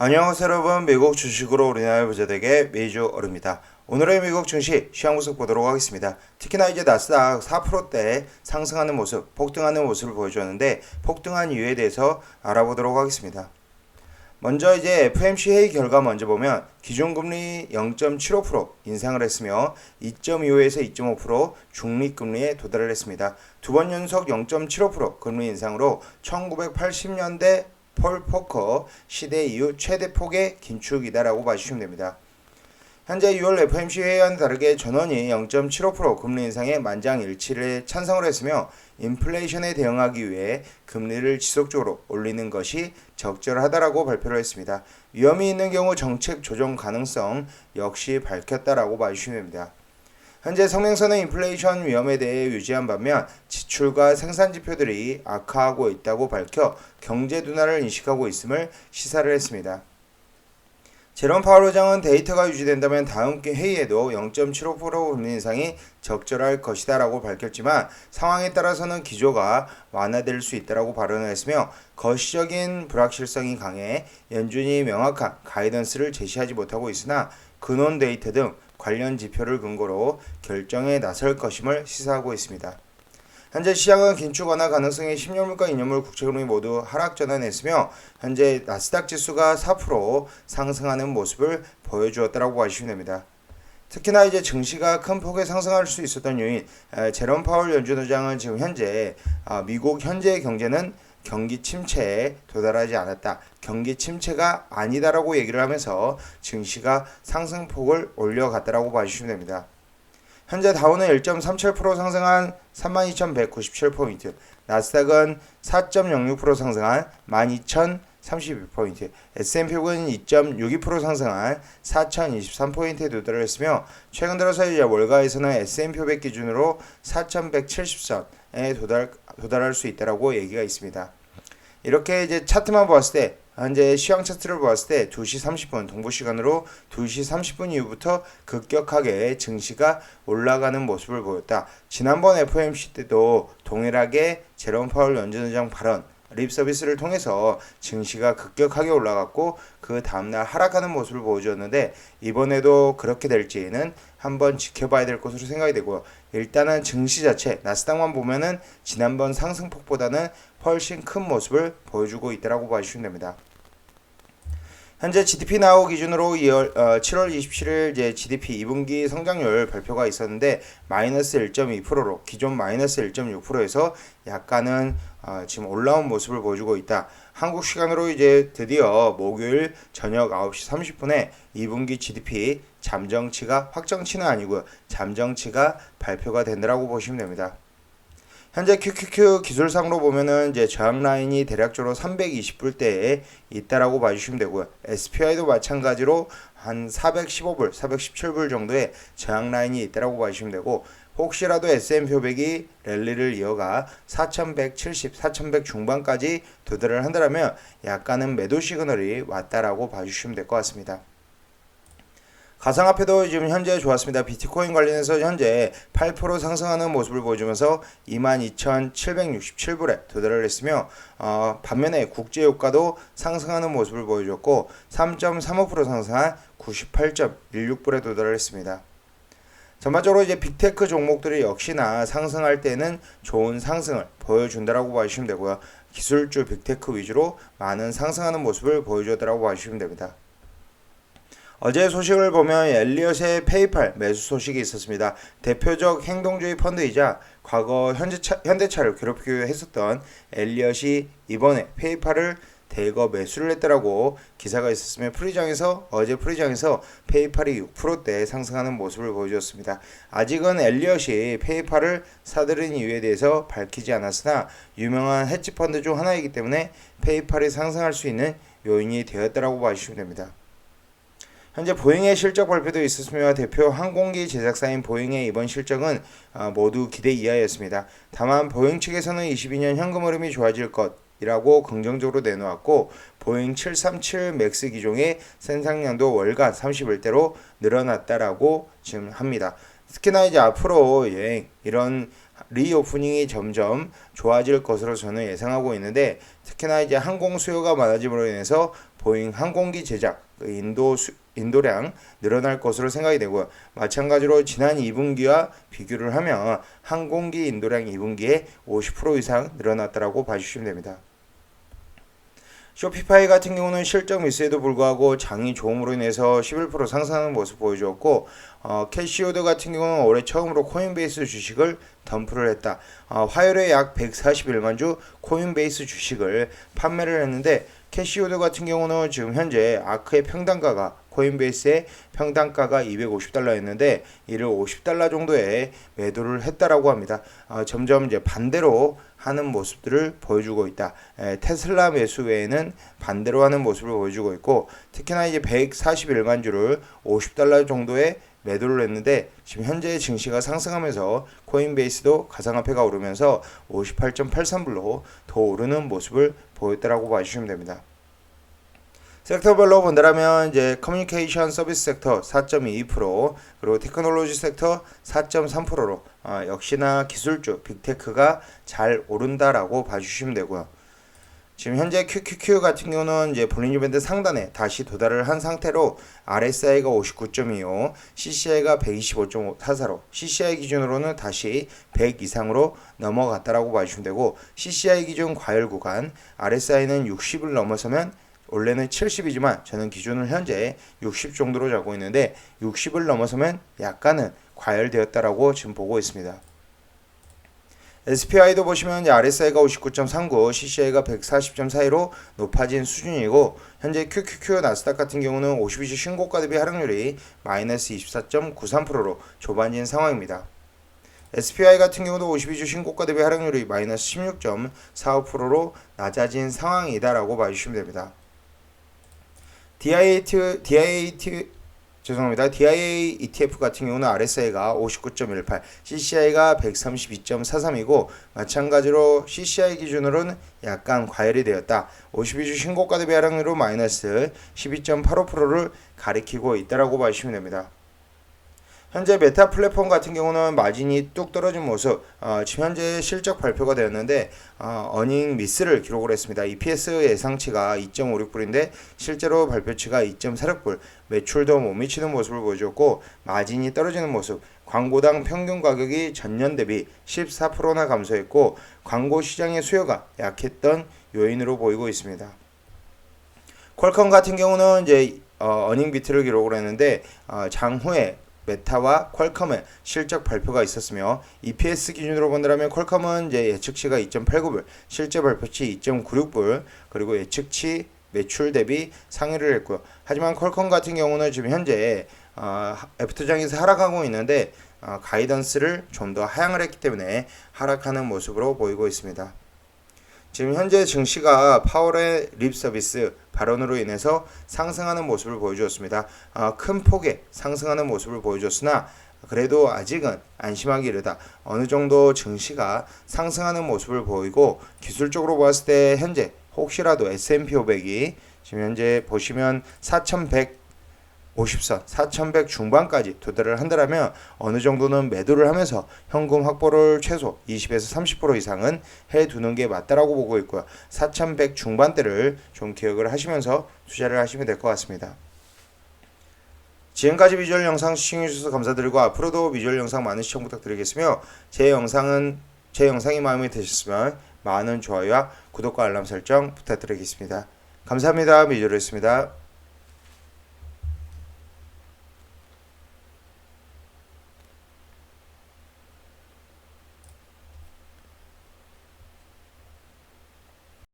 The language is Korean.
안녕하세요 여러분, 미국 주식으로 우리나라의 부자되게 메이저얼입니다. 오늘의 미국 증시 시황 분석 보도록 하겠습니다. 특히나 이제 나스닥 4%대 상승하는 모습, 폭등하는 모습을 보여주었는데 폭등한 이유에 대해서 알아보도록 하겠습니다. 먼저 이제 FOMC 회의 결과 먼저 보면 기준금리 0.75% 인상을 했으며 2.25에서 2.5% 중립금리에 도달을 했습니다. 두 번 연속 0.75% 금리 인상으로 1980년대 폴 포커 시대 이후 최대 폭의 긴축이다라고 봐주시면 됩니다. 현재 6월 FOMC 회의와는 다르게 전원이 0.75% 금리 인상에 만장일치를 찬성을 했으며 인플레이션에 대응하기 위해 금리를 지속적으로 올리는 것이 적절하다라고 발표를 했습니다. 위험이 있는 경우 정책 조정 가능성 역시 밝혔다라고 봐주시면 됩니다. 현재 성명서는 인플레이션 위험에 대해 유지한 반면 지출과 생산 지표들이 악화하고 있다고 밝혀 경제 둔화를 인식하고 있음을 시사를 했습니다. 제롬 파월 의장은 데이터가 유지된다면 다음 회의에도 0.75% 금리 인상이 적절할 것이다라고 밝혔지만 상황에 따라서는 기조가 완화될 수 있다라고 발언을 했으며 거시적인 불확실성이 강해 연준이 명확한 가이던스를 제시하지 못하고 있으나 근원 데이터 등 관련 지표를 근거로 결정에 나설 것임을 시사하고 있습니다. 현재 시장은 긴축 완화 가능성의 10년물과 2년물 국채금리 모두 하락 전환했으며 현재 나스닥 지수가 4% 상승하는 모습을 보여주었다고 하시면 됩니다. 특히나 이제 증시가 큰 폭에 상승할 수 있었던 요인, 제롬 파월 연준 의장은 지금 현재 미국 현재의 경제는 경기 침체에 도달하지 않았다. 경기 침체가 아니다라고 얘기를 하면서 증시가 상승폭을 올려갔다라고 봐주시면 됩니다. 현재 다우는 1.37% 상승한 32,197포인트, 나스닥은 4.06% 상승한 12,032포인트, S&P는 2.62% 상승한 4,023포인트에 도달을 했으며 최근 들어서 이제 월가에서는 S&P 500 기준으로 4,170선에 도달할 수 있다라고 얘기가 있습니다. 이렇게 이제 차트만 보았을 때 현재 시황 차트를 보았을 때 2시 30분 동부 시간으로 2시 30분 이후부터 급격하게 증시가 올라가는 모습을 보였다. 지난번 FOMC 때도 동일하게 제롬 파월 연준 의장 발언 립 서비스를 통해서 증시가 급격하게 올라갔고 그 다음날 하락하는 모습을 보여주었는데 이번에도 그렇게 될지는 한번 지켜봐야 될 것으로 생각이 되고요. 일단은 증시 자체 나스닥만 보면은 지난번 상승폭보다는 훨씬 큰 모습을 보여주고 있다고 봐주시면 됩니다. 현재 GDP 나우 기준으로 7월 27일 이제 GDP 2분기 성장률 발표가 있었는데 마이너스 1.2%로 기존 마이너스 1.6%에서 약간은 지금 올라온 모습을 보여주고 있다. 한국 시간으로 이제 드디어 목요일 저녁 9시 30분에 2분기 GDP 잠정치가 확정치는 아니고요. 잠정치가 발표가 된다고 보시면 됩니다. 현재 QQQ 기술상으로 보면은 이제 저항 라인이 대략적으로 320불대에 있다라고 봐주시면 되고요. SPY도 마찬가지로 한 415불, 417불 정도의 저항 라인이 있다라고 봐주시면 되고 혹시라도 S&P 500이 랠리를 이어가 4170, 4100 중반까지 도달을 한다면 약간은 매도 시그널이 왔다라고 봐주시면 될 것 같습니다. 가상화폐도 지금 현재 좋았습니다. 비트코인 관련해서 현재 8% 상승하는 모습을 보여주면서 22,767불에 도달을 했으며 반면에 국제유가도 상승하는 모습을 보여줬고 3.35% 상승한 98.16불에 도달을 했습니다. 전반적으로 이제 빅테크 종목들이 역시나 상승할 때는 좋은 상승을 보여준다라고 봐주시면 되고요. 기술주 빅테크 위주로 많은 상승하는 모습을 보여줬다라고 봐주시면 됩니다. 어제 소식을 보면 엘리엇의 페이팔 매수 소식이 있었습니다. 대표적 행동주의 펀드이자 과거 현대차를 괴롭히기 했었던 엘리엇이 이번에 페이팔을 대거 매수를 했더라고 기사가 있었으며 어제 프리장에서 페이팔이 6%대 상승하는 모습을 보여줬습니다. 아직은 엘리엇이 페이팔을 사들인 이유에 대해서 밝히지 않았으나 유명한 헤지펀드 중 하나이기 때문에 페이팔이 상승할 수 있는 요인이 되었다고 봐주시면 됩니다. 현재 보잉의 실적 발표도 있었으며 대표 항공기 제작사인 보잉의 이번 실적은 모두 기대 이하였습니다. 다만 보잉 측에서는 22년 현금 흐름이 좋아질 것이라고 긍정적으로 내놓았고 보잉 737 맥스 기종의 생산량도 월간 31대로 늘어났다라고 지금 합니다. 특히나 이제 앞으로 이런 리오프닝이 점점 좋아질 것으로 저는 예상하고 있는데, 특히나 이제 항공 수요가 많아짐으로 인해서 보잉 항공기 제작 인도량 늘어날 것으로 생각이 되고요. 마찬가지로 지난 2분기와 비교를 하면 항공기 인도량 2분기에 50% 이상 늘어났다라고 봐주시면 됩니다. 쇼피파이 같은 경우는 실적 미스에도 불구하고 장이 좋음으로 인해서 11% 상승하는 모습 보여주었고, 캐시오드 같은 경우는 올해 처음으로 코인베이스 주식을 덤프를 했다. 화요일에 약 141만 주 코인베이스 주식을 판매를 했는데, 캐시오드 같은 경우는 지금 현재 아크의 평단가가 코인베이스의 평단가가 $250였는데 이를 $50 정도에 매도를 했다라고 합니다. 점점 이제 반대로 하는 모습들을 보여주고 있다. 테슬라 매수 외에는 반대로 하는 모습을 보여주고 있고, 특히나 이제 141만 주를 $50 정도에 매도를 했는데 지금 현재 증시가 상승하면서 코인베이스도 가상화폐가 오르면서 58.83불로 더 오르는 모습을 보였다라고 봐주시면 됩니다. 섹터별로 본다면 이제 커뮤니케이션 서비스 섹터 4.22%, 그리고 테크놀로지 섹터 4.3%로 역시나 기술주 빅테크가 잘 오른다라고 봐주시면 되고요. 지금 현재 QQQ 같은 경우는 이제 볼린저 밴드 상단에 다시 도달을 한 상태로 RSI가 59.25, CCI가 125.44로 CCI 기준으로는 다시 100 이상으로 넘어갔다라고 봐주시면 되고, CCI 기준 과열 구간 RSI는 60을 넘어서면 원래는 70이지만 저는 기준을 현재 60 정도로 잡고 있는데 60을 넘어서면 약간은 과열되었다라고 지금 보고 있습니다. SPI도 보시면 RSI가 59.39, CCI가 140.42로 높아진 수준이고, 현재 QQQ 나스닥 같은 경우는 52주 신고가 대비 하락률이 마이너스 24.93%로 좁아진 상황입니다. SPI 같은 경우도 52주 신고가 대비 하락률이 마이너스 16.45%로 낮아진 상황이다라고 봐주시면 됩니다. DIA ETF 같은 경우는 RSI가 59.18, CCI가 132.43이고 마찬가지로 CCI 기준으로는 약간 과열이 되었다. 52주 신고가 대비 하락률로 마이너스 12.85%를 가리키고 있다라고 봐주시면 됩니다. 현재 메타 플랫폼 같은 경우는 마진이 뚝 떨어진 모습, 지금 현재 실적 발표가 되었는데 어닝 미스를 기록을 했습니다. EPS 예상치가 2.56불인데 실제로 발표치가 2.46불, 매출도 못 미치는 모습을 보여줬고 마진이 떨어지는 모습, 광고당 평균 가격이 전년 대비 14%나 감소했고 광고 시장의 수요가 약했던 요인으로 보이고 있습니다. 퀄컴 같은 경우는 이제 어닝 비트를 기록을 했는데 장후에 메타와 퀄컴의 실적 발표가 있었으며 EPS 기준으로 본다면 퀄컴은 이제 예측치가 2.89불, 실제 발표치 2.96불, 그리고 예측치 매출 대비 상회를 했고요. 하지만 퀄컴 같은 경우는 지금 현재 애프터장에서 하락하고 있는데 가이던스를 좀 더 하향을 했기 때문에 하락하는 모습으로 보이고 있습니다. 지금 현재 증시가 파월의 립 서비스 발언으로 인해서 상승하는 모습을 보여주었습니다. 큰 폭의 상승하는 모습을 보여줬으나 그래도 아직은 안심하기 이르다. 어느 정도 증시가 상승하는 모습을 보이고 기술적으로 봤을 때 현재 혹시라도 S&P 500이 지금 현재 보시면 4150선, 4100 중반까지 도달을 한다면 어느 정도는 매도를 하면서 현금 확보를 최소 20에서 30% 이상은 해두는 게 맞다라고 보고 있고요. 4100 중반대를 좀 기억을 하시면서 투자를 하시면 될 것 같습니다. 지금까지 비주얼 영상 시청해주셔서 감사드리고 앞으로도 비주얼 영상 많은 시청 부탁드리겠으며 제 영상이 마음에 드셨으면 많은 좋아요와 구독과 알람 설정 부탁드리겠습니다. 감사합니다. 미주얼이었습니다.